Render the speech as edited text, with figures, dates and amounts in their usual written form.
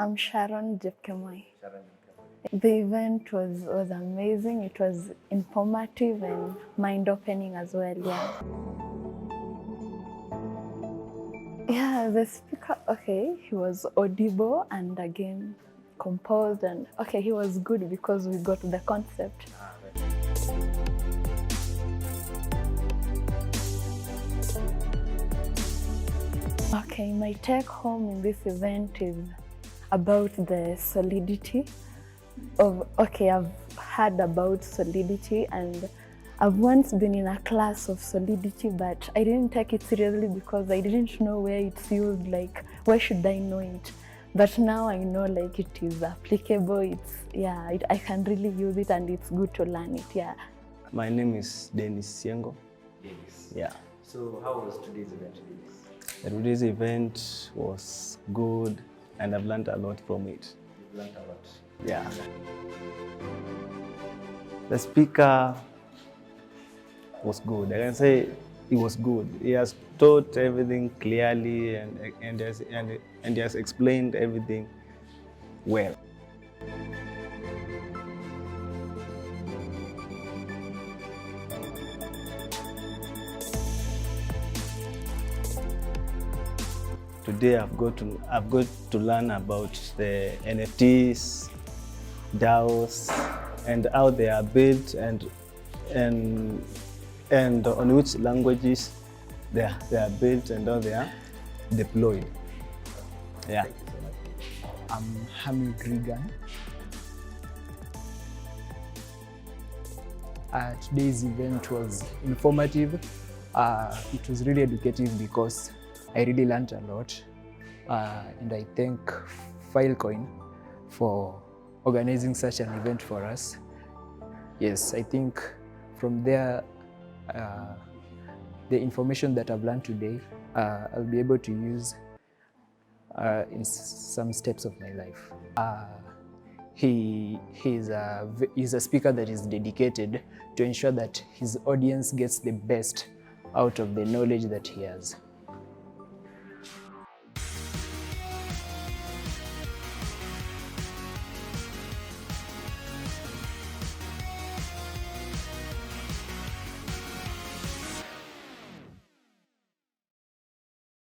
I'm Sharon Jepkemoi. Sharon. The event was amazing. It was informative and mind-opening as well, yeah. Yeah, the speaker, okay, he was audible and again composed, and okay, he was good because we got the concept. Okay, my take home in this event is about the solidity of, okay, I've heard about solidity and I've once been in a class of solidity, but I didn't take it seriously because I didn't know where it's used, like where should I know it? But now I know like it is applicable, it's, yeah, I can really use it and it's good to learn it, yeah. My name is Dennis Siengo. Yes. Yeah. So how was today's event? Today's event was good and I've learned a lot from it. You've learned a lot. Yeah. The speaker was good. I can say he was good. He has taught everything clearly and he has explained everything well. Today I've got to learn about the NFTs, DAOs, and how they are built and on which languages they are built and how they are deployed. Yeah. I'm Hamid Regan. Today's event was informative. It was really educative because I really learned a lot. And I thank Filecoin for organizing such an event for us. Yes, I think from there, the information that I've learned today, I'll be able to use in some steps of my life. He's a speaker that is dedicated to ensure that his audience gets the best out of the knowledge that he has.